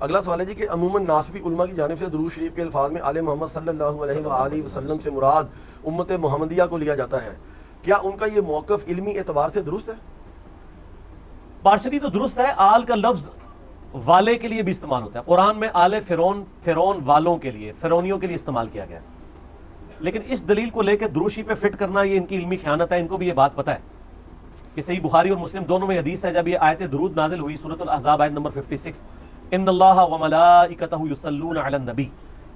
اگلا سوال ہے جی کہ عموماً ناسبی علماء کی جانب سے درود شریف کے الفاظ میں آل محمد صلی اللہ علیہ وآلہ وسلم سے مراد امت محمدیہ کو لیا جاتا ہے، کیا ان کا یہ موقف علمی اعتبار سے درست ہے؟ پارشلی تو درست ہے، آل کا لفظ والے کے لیے بھی استعمال ہوتا ہے، قرآن میں آل فرعون والوں کے لیے، فرعونیوں کے لیے استعمال کیا گیا ہے، لیکن اس دلیل کو لے کے درود شریف پہ فٹ کرنا یہ ان کی علمی خیانت ہے۔ ان کو بھی یہ بات پتہ ہے کہ صحیح بخاری اور مسلم دونوں میں حدیث ہے، جب یہ آیت درود نازل ہوئی سورۃ الاحزاب آیت نمبر 56، ان اللہ وملائکتہ یصلون علی النبی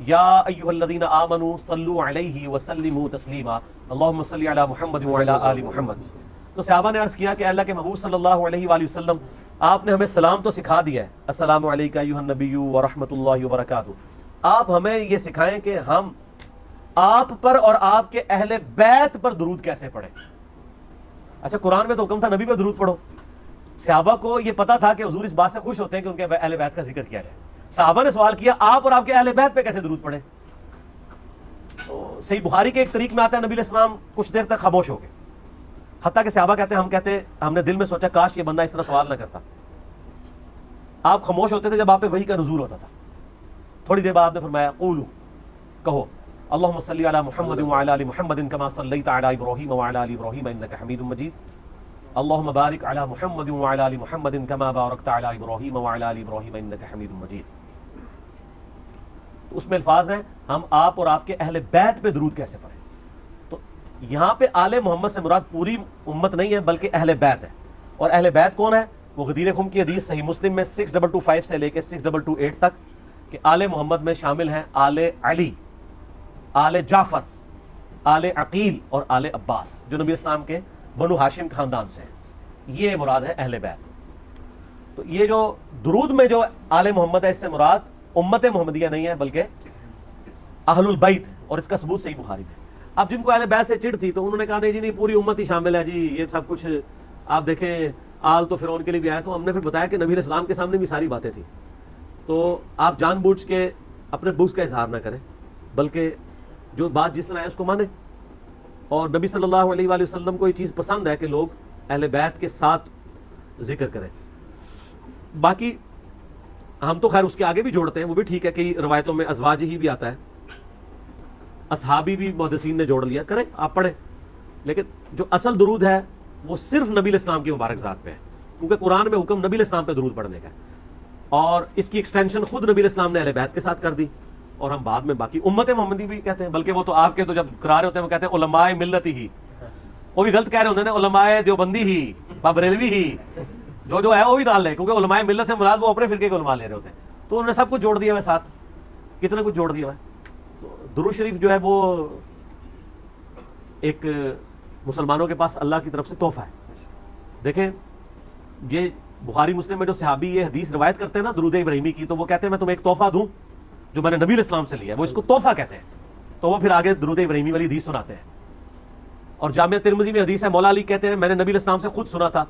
یا ایھا الذین آمنوا صلوا علیہ وسلموا تسلیما اللہم صل علی محمد وعلی آل محمد۔ تو صحابہ نے عرض کیا کہ اللہ کے محبوب صلی اللہ علیہ وآلہ وسلم آپ نے ہمیں سلام تو سکھا دیا ہے، السلام علیکم ایھا النبی ورحمۃ اللہ وبرکاتہ، آپ ہمیں یہ سکھائیں کہ ہم آپ پر اور آپ کے اہل بیت پر درود کیسے پڑھیں۔ اچھا قرآن میں تو حکم تھا نبی پہ درود پڑھو، صحابہ کو یہ پتا تھا کہ حضور اس بات سے خوش ہوتے ہیں کہ ان کے اہل بیت کا ذکر کیا جائے، صحابہ نے سوال کیا آپ اور آپ کے اہل بیت پہ کیسے درود پڑھیں؟ تو صحیح بخاری کے ایک طریق میں آتا ہے نبی علیہ السلام کچھ دیر تک خاموش ہو گئے، حتیٰ کہ صحابہ کہتے ہیں ہم نے دل میں سوچا کاش یہ بندہ اس طرح سوال نہ کرتا۔ آپ خاموش ہوتے تھے جب آپ پہ وحی کا نزول ہوتا تھا، تھوڑی دیر بعد آپ نے فرمایا قولوا، کہو اللہم صلی علی محمد وعلی آل محمد کما صلیت علی ابراہیم وعلی آل ابراہیم انک حمید مجید، اللہم بارک علی محمد وعلی آل محمد کما بارکت علی ابراہیم وعلی آل ابراہیم انک حمید مجید۔ تو اس میں الفاظ ہیں ہم آپ اور آپ کے اہل بیت پہ درود کیسے پڑھیں۔ تو یہاں پہ آل محمد سے مراد پوری امت نہیں ہے بلکہ اہل بیت ہے، اور اہل بیت کون ہے؟ وہ غدیر خم کی حدیث صحیح مسلم میں 6225 سے لے کے 6228 تک کہ آل محمد میں شامل ہیں آل علی، آل جعفر، آل عقیل اور آل عباس، جو نبی اسلام کے بنو ہاشم خاندان سے ہیں، یہ مراد ہے اہل بیت۔ تو یہ جو درود میں جو آل محمد ہے اس سے مراد امت محمدیہ نہیں ہے بلکہ اہل البیت، اور اس کا ثبوت صحیح بخاری میں۔ اب جن کو اہل بیت سے چڑ تھی تو انہوں نے کہا نہیں جی نہیں پوری امت ہی شامل ہے جی، یہ سب کچھ آپ دیکھیں آل تو فرعون کے لیے بھی آیا، تو ہم نے پھر بتایا کہ نبی علیہ السلام کے سامنے بھی ساری باتیں تھیں، تو آپ جان بوجھ کے اپنے بغض کا اظہار نہ کریں بلکہ جو بات جس طرح ہے اس کو مانیں، اور نبی صلی اللہ علیہ وآلہ وسلم کو یہ چیز پسند ہے کہ لوگ اہل بیت کے ساتھ ذکر کریں۔ باقی ہم تو خیر اس کے آگے بھی جوڑتے ہیں، وہ بھی ٹھیک ہے، کئی روایتوں میں ازواج ہی بھی آتا ہے، اصحابی بھی محدثین نے جوڑ لیا، کریں آپ پڑھیں، لیکن جو اصل درود ہے وہ صرف نبی علیہ السلام کی مبارک ذات پہ ہے، کیونکہ قرآن میں حکم نبی علیہ السلام پہ درود پڑھنے کا ہے، اور اس کی ایکسٹینشن خود نبی علیہ السلام نے اہل بیت کے ساتھ کر دی، اور ہم بعد میں باقی امت محمدی بھی کہتے ہیں، بلکہ وہ تو آپ کے تو جب کرا رہے ہوتے ہیں وہ کہتے ہیں علماء ملتی ہی، وہ بھی غلط کہہ رہے ہوتے ہیں نا، علماء دیوبندی ہی، بریلوی ہی، جو ہے وہ بھی ڈال لیں، کیونکہ علماء ملت سے مراد وہ اپنے فرقے کے علماء لے رہے ہوتے ہیں، تو انہوں نے سب کچھ جوڑ دیا ہے ساتھ، کتنا کچھ جوڑ دیا ہے۔ تو درود شریف جو ہے وہ ایک مسلمانوں کے پاس اللہ کی طرف سے تحفہ ہے۔ دیکھیں یہ بخاری مسلم میں جو صحابی یہ حدیث روایت کرتے ہیں نا درود ابراہیمی کی، تو وہ کہتے ہیں میں تمہیں ایک تحفہ دوں جو میں نے نبی علیہ السلام سے لیا ہے، وہ اس کو تحفہ کہتے ہیں، تو وہ پھر آگے درود ابراہیمی والی حدیث سناتے ہیں۔ اور جامعہ ترمذی میں حدیث ہے، مولا علی کہتے ہیں میں نے نبی علیہ السلام سے خود سنا تھا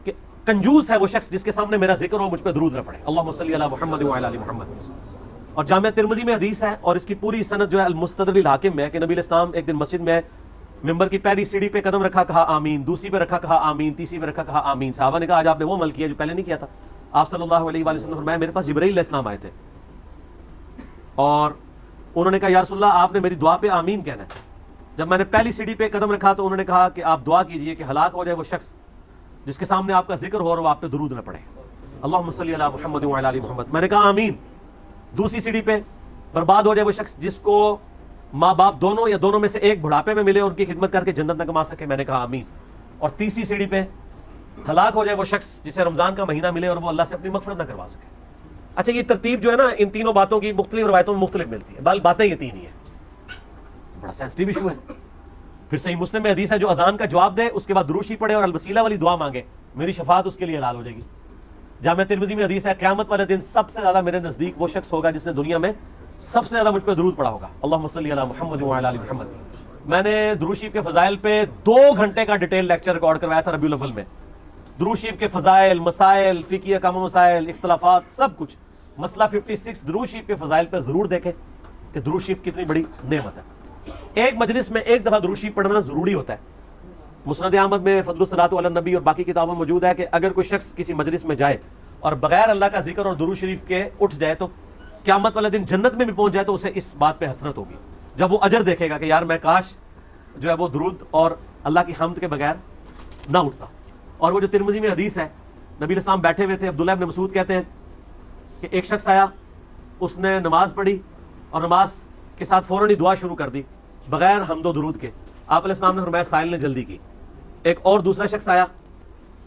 کہ کنجوس ہے وہ شخص جس کے سامنے میرا ذکر ہو مجھ پہ درود نہ پڑھے، اللہم صلی علی محمد وعلی آل محمد۔ اور جامعہ ترمذی میں حدیث ہے، اور اس کی پوری سند جو ہے المستدرک الحاکم میں ہے کہ نبی علیہ السلام ایک دن مسجد میں ممبر کی پہلی سیڑھی پہ قدم رکھا کہا آمین، دوسری پہ رکھا کہا آمین، تیسری پہ رکھا کہا آمین۔ صحابہ نے کہا آج آپ نے وہ عمل کیا جو پہلے نہیں کیا تھا۔ آپ صلی اللہ علیہ وآلہ وسلم نے فرمایا میرے پاس جبرائیل علیہ السلام آئے تھے اور انہوں نے کہا یا رسول اللہ آپ نے میری دعا پہ آمین کہنا ہے۔ جب میں نے پہلی سیڑھی پہ قدم رکھا تو انہوں نے کہا کہ آپ دعا کیجئے کہ ہلاک ہو جائے وہ شخص جس کے سامنے آپ کا ذکر ہو اور وہ آپ پہ درود نہ پڑے، اللہم صلی علی محمد وعلی آل محمد۔ میں نے کہا آمین۔ دوسری سیڑھی پہ برباد ہو جائے وہ شخص جس کو ماں باپ دونوں یا دونوں میں سے ایک بڑھاپے میں ملے اور ان کی خدمت کر کے جنت نہ کما سکے، میں نے کہا آمین۔ اور تیسری سیڑھی پہ ہلاک ہو جائے وہ شخص جسے رمضان کا مہینہ ملے اور وہ اللہ سے اپنی مغفرت نہ کروا سکے۔ اچھا یہ ترتیب جو ہے نا ان تینوں باتوں کی مختلف روایتوں میں مختلف ملتی ہے، بل باتیں یہ تین ہی ہیں، بڑا سینسٹیو ایشو ہے۔ پھر صحیح مسلم میں حدیث ہے جو اذان کا جواب دے اس کے بعد درود شریف پڑھے اور الوسیلہ والی دعا مانگے میری شفاعت اس کے لیے حلال ہو جائے گی۔ جامعہ ترمذی میں حدیث ہے قیامت والے دن سب سے زیادہ میرے نزدیک وہ شخص ہوگا جس نے دنیا میں سب سے زیادہ مجھ پہ درود پڑھا ہوگا، اللہم صلی علی محمد وعلی آل محمد۔ میں نے درود شریف کے فضائل پہ 2 گھنٹے کا ڈیٹیل لیکچر ریکارڈ کروایا تھا ربیع الاول میں، درود شریف کے فضائل، مسائل، فقہی احکام و مسائل، اختلافات، سب کچھ۔ مسئلہ 56 درود شریف کے فضائل پہ ضرور دیکھیں کہ درود شریف کتنی بڑی نعمت ہے۔ ایک مجلس میں ایک دفعہ درود شریف پڑھنا ضروری ہوتا ہے۔ مسند احمد میں فضل الصلاۃ علی النبی اور باقی کتابوں میں موجود ہے کہ اگر کوئی شخص کسی مجلس میں جائے اور بغیر اللہ کا ذکر اور درود شریف کے اٹھ جائے تو قیامت والے دن جنت میں بھی پہنچ جائے تو اسے اس بات پہ حسرت ہوگی، جب وہ اجر دیکھے گا کہ یار میں کاش جو ہے وہ درود اور اللہ کی حمد کے بغیر نہ اٹھتا۔ اور وہ جو ترمذی میں حدیث ہے، نبی علیہ السلام بیٹھے ہوئے تھے، عبداللہ ابن مسعود کہتے ہیں کہ ایک شخص آیا، اس نے نماز پڑھی اور نماز کے ساتھ فوراً ہی دعا شروع کر دی بغیر حمد و درود کے۔ آپ علیہ السلام نے فرمایا سائل نے جلدی کی۔ ایک اور دوسرا شخص آیا،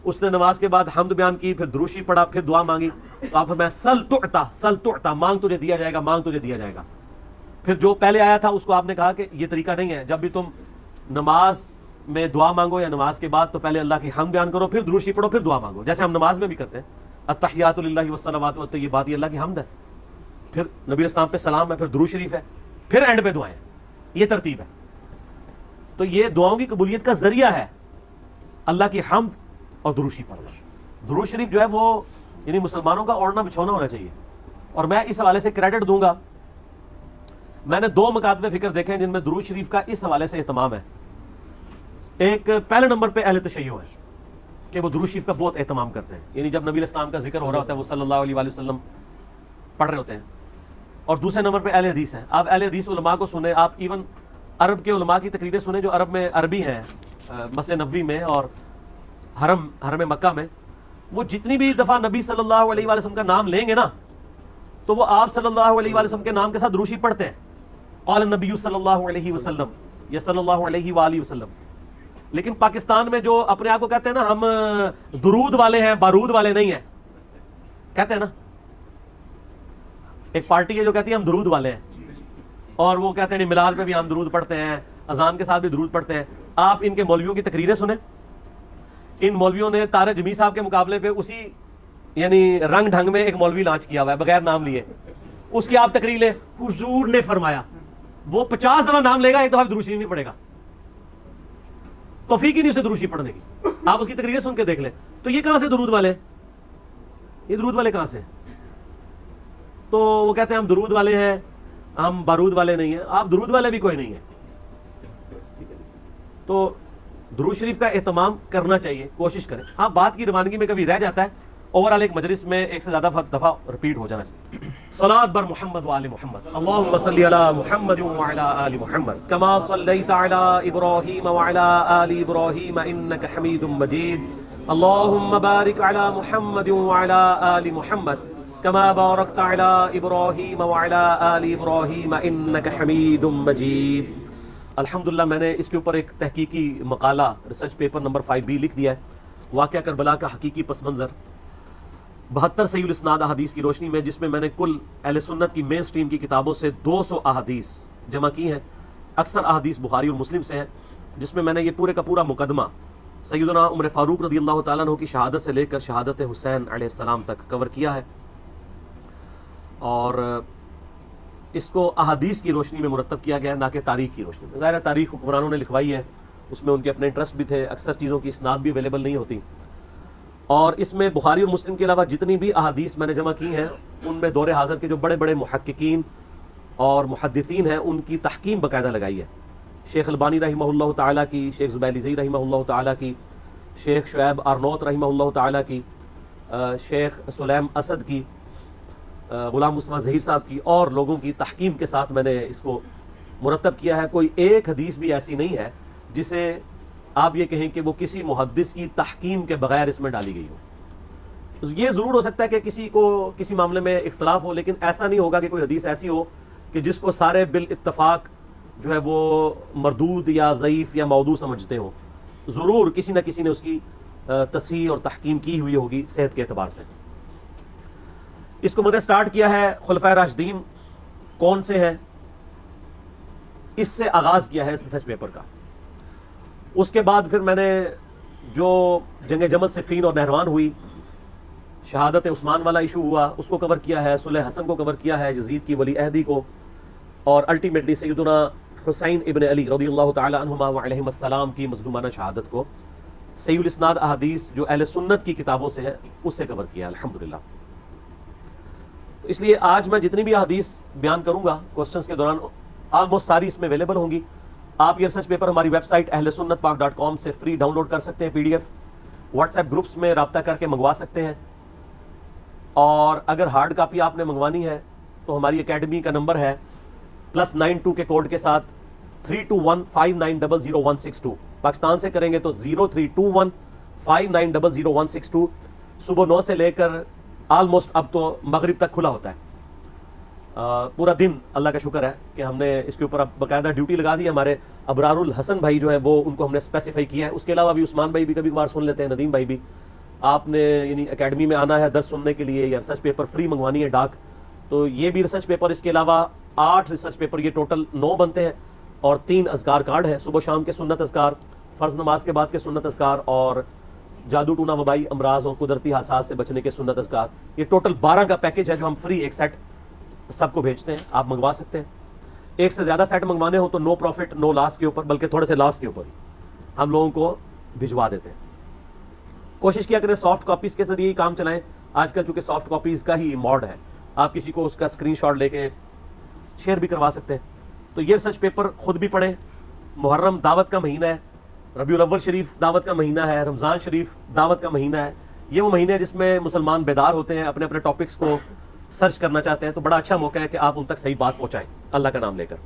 اس نے نماز کے بعد حمد بیان کی، پھر درود شریف پڑھا، پھر دعا مانگی، تو آپ فرمایا سل تعطا، سل تعطا، مانگ تجھے دیا جائے گا، مانگ تجھے دیا جائے گا۔ پھر جو پہلے آیا تھا اس کو آپ نے کہا کہ یہ طریقہ نہیں ہے، جب بھی تم نماز میں دعا مانگو یا نماز کے بعد تو پہلے اللہ کی حمد بیان کرو، پھر درود شریف پڑھو، پھر دعا مانگو، جیسے ہم نماز میں بھی کرتے ہیں، التحیات للہ والصلوات والطیبات، یہ اللہ کی حمد ہے، پھر نبی علیہ السلام پہ سلام ہے، پھر درود شریف ہے، پھر اینڈ پہ دعائیں، یہ ترتیب ہے۔ تو یہ دعاؤں کی قبولیت کا ذریعہ ہے اللہ کی حمد اور درود شریف پڑھنا۔ درود شریف جو ہے وہ یعنی مسلمانوں کا اوڑھنا بچھونا ہونا چاہیے۔ اور میں اس حوالے سے کریڈٹ دوں گا، میں نے 2 مکاتب فکر دیکھے ہیں جن میں درود شریف کا اس حوالے سے اہتمام ہے۔ ایک پہلے نمبر پہ اہل تشیع ہے کہ وہ درود شریف کا بہت اہتمام کرتے ہیں، یعنی جب نبی علیہ السلام کا ذکر ہو رہا ہوتا ہے وہ صلی اللہ علیہ وآلہ وسلم پڑھ رہے ہوتے ہیں۔ اور دوسرے نمبر پہ اہل حدیث ہیں۔ آپ اہل حدیث علماء کو سنیں، آپ ایون عرب کے علماء کی تقریریں سنیں جو عرب میں عربی ہیں، مسجد نبوی میں اور حرم مکہ میں، وہ جتنی بھی دفعہ نبی صلی اللہ علیہ وآلہ وسلم کا نام لیں گے نا تو وہ آپ صلی اللہ علیہ وآلہ وسلم کے نام کے ساتھ درود شریف پڑھتے ہیں، قال النبی صلی اللہ علیہ وسلم یا صلی اللہ علیہ وآلہ وسلم۔ لیکن پاکستان میں جو اپنے آپ کو کہتے ہیں نا ہم درود والے ہیں، بارود والے نہیں ہیں، کہتے ہیں نا، ایک پارٹی ہے جو کہتی ہے ہم درود والے ہیں، اور وہ کہتے ہیں میلاد پہ بھی ہم درود پڑھتے ہیں، اذان کے ساتھ بھی درود پڑھتے ہیں۔ آپ ان کے مولویوں کی تقریریں سنیں، ان مولویوں نے طارق جمیع صاحب کے مقابلے پہ اسی یعنی رنگ ڈھنگ میں ایک مولوی لانچ کیا ہوا ہے بغیر نام لیے، اس کی آپ تقریر لیں، حضور نے فرمایا، وہ 50 دفعہ نام لے گا، ایک دفعہ درود شریف نہیں پڑھے گا، توفیق ہی نہیں اسے درود شریف پڑھنے کی۔ آپ اس کی تقریریں سن کے دیکھ لیں، تو یہ کہاں سے درود والے، یہ درود والے کہاں سے؟ تو وہ کہتے ہیں ہم درود والے ہیں، ہم بارود والے نہیں ہیں۔ آپ درود والے بھی کوئی نہیں ہیں۔ تو درود شریف کا اہتمام کرنا چاہیے، کوشش کریں۔ ہاں بات کی روانگی میں کبھی رہ جاتا ہے، اوورال ایک مجلس میں ایک سے زیادہ دفعہ ریپیٹ ہو جانا چاہیے۔ صلاۃ بر محمد و آل محمد، اللہم صلی علی محمد و علی آل محمد کما صلیت علی ابراہیم و علی آل ابراہیم انک حمید مجید، اللہم بارک علی محمد و علی آل محمد کما بارکت علی ابراہیم و علی آل ابراہیم انک حمید مجید۔ الحمدللہ میں نے اس کے اوپر ایک تحقیقی مقالہ ریسرچ پیپر نمبر 5B لکھ دیا ہے، واقعہ کربلا کا حقیقی پس منظر، 72 صحیح الاسناد احادیث کی روشنی میں، جس میں میں نے کل اہل سنت کی مین سٹریم کی کتابوں سے 200 احادیث جمع کی ہیں۔ اکثر احادیث بخاری اور مسلم سے ہیں، جس میں میں نے یہ پورے کا پورا مقدمہ سیدنا عمر فاروق رضی اللہ تعالیٰ عنہ کی شہادت سے لے کر شہادت حسین علیہ السلام تک کور کیا ہے، اور اس کو احادیث کی روشنی میں مرتب کیا گیا ہے، نہ کہ تاریخ کی روشنی میں۔ ظاہر ہے تاریخ حکمرانوں نے لکھوائی ہے، اس میں ان کے اپنے انٹرسٹ بھی تھے، اکثر چیزوں کی اسناد بھی اویلیبل نہیں ہوتی، اور اس میں بخاری اور مسلم کے علاوہ جتنی بھی احادیث میں نے جمع کی ہیں ان میں دور حاضر کے جو بڑے بڑے محققین اور محدثین ہیں ان کی تحکیم باقاعدہ لگائی ہے۔ شیخ البانی رحمہ اللہ تعالیٰ کی، شیخ زبیلی رحمہ اللہ تعالیٰ کی، شیخ شعیب آرنوت رحمہ اللہ تعالیٰ کی، شیخ سلیم اسد کی، غلام مصطفیٰ ظہیر صاحب کی، اور لوگوں کی تحکیم کے ساتھ میں نے اس کو مرتب کیا ہے۔ کوئی ایک حدیث بھی ایسی نہیں ہے جسے آپ یہ کہیں کہ وہ کسی محدث کی تحکیم کے بغیر اس میں ڈالی گئی ہو۔ یہ ضرور ہو سکتا ہے کہ کسی کو کسی معاملے میں اختلاف ہو، لیکن ایسا نہیں ہوگا کہ کوئی حدیث ایسی ہو کہ جس کو سارے بالاتفاق جو ہے وہ مردود یا ضعیف یا موضوع سمجھتے ہوں۔ ضرور کسی نہ کسی نے اس کی تصحیح اور تحکیم کی ہوئی ہوگی صحت کے اعتبار سے۔ اس کو میں نے سٹارٹ کیا ہے خلفائے راشدین کون سے ہیں، اس سے آغاز کیا ہے ریسرچ پیپر کا۔ اس کے بعد پھر میں نے جو جنگ جمل صفین اور نہروان ہوئی، شہادت عثمان والا ایشو ہوا، اس کو کور کیا ہے، صلح حسن کو کور کیا ہے، یزید کی ولی عہدی کو، اور الٹیمیٹلی سیدنا حسین ابن علی رضی اللہ تعالی عنہما وعلیہم السلام کی مظلومانہ شہادت کو صحیح الاسناد احادیث جو اہل سنت کی کتابوں سے ہے اس سے کور کیا الحمدللہ۔ اس لیے آج میں جتنی بھی احادیث بیان کروں گا کوسچنز کے دوران آلموسٹ ساری اس میں اویلیبل ہوں گی۔ آپ یہ ریسرچ پیپر ہماری ویب سائٹ اہل سنت پاک .com سے فری ڈاؤن لوڈ کر سکتے ہیں، PDF، واٹس ایپ گروپس میں رابطہ کر کے منگوا سکتے ہیں، اور اگر ہارڈ کاپی آپ نے منگوانی ہے تو ہماری اکیڈمی کا نمبر ہے +92 کے کوڈ کے ساتھ 3215900162. پاکستان سے کریں گے تو 032159000162. صبح 9 سے لے کر آلموسٹ اب تو مغرب تک کھلا ہوتا ہے. پورا دن اللہ کا شکر ہے کہ ہم نے اس کے اوپر اب باقاعدہ ڈیوٹی لگا دی ہے. ہمارے ابرار الحسن بھائی جو ہیں وہ ان کو ہم نے اسپیسیفائی کیا ہے. اس کے علاوہ بھی عثمان بھائی بھی کبھی کبھار سن لیتے ہیں, ندیم بھائی بھی. آپ نے یعنی اکیڈمی میں آنا ہے درس سننے کے لیے یا ریسرچ پیپر فری منگوانی ہے ڈاک, تو یہ بھی ریسرچ پیپر, اس کے علاوہ 8 ریسرچ پیپر, یہ ٹوٹل 9 بنتے ہیں, اور 3 اذکار کارڈ ہیں, صبح شام کے سنت اذکار, فرض نماز کے بعد کے سنت اذکار, اور جادو ٹونا وبائی امراض اور قدرتی حادثات سے بچنے کے سنت اذکار. یہ ٹوٹل 12 کا پیکج ہے جو ہم فری ایک سیٹ سب کو بھیجتے ہیں. آپ منگوا سکتے ہیں. ایک سے زیادہ سیٹ منگوانے ہو تو نو پروفٹ نو لاس کے اوپر, بلکہ تھوڑے سے لاس کے اوپر ہی ہم لوگوں کو بھجوا دیتے ہیں. کوشش کیا کریں سافٹ کاپیز کے ذریعے ہی کام چلائیں. آج کل چونکہ سافٹ کاپیز کا ہی موڈ ہے, آپ کسی کو اس کا اسکرین شاٹ لے کے شیئر بھی کروا سکتے ہیں. تو یہ ریسرچ پیپر خود بھی پڑھیں. محرم دعوت کا مہینہ ہے, ربیع الاول شریف دعوت کا مہینہ ہے, رمضان شریف دعوت کا مہینہ ہے. یہ وہ مہینے ہیں جس میں مسلمان بیدار ہوتے ہیں, اپنے اپنے ٹاپکس کو سرچ کرنا چاہتے ہیں. تو بڑا اچھا موقع ہے کہ آپ ان تک صحیح بات پہنچائیں اللہ کا نام لے کر.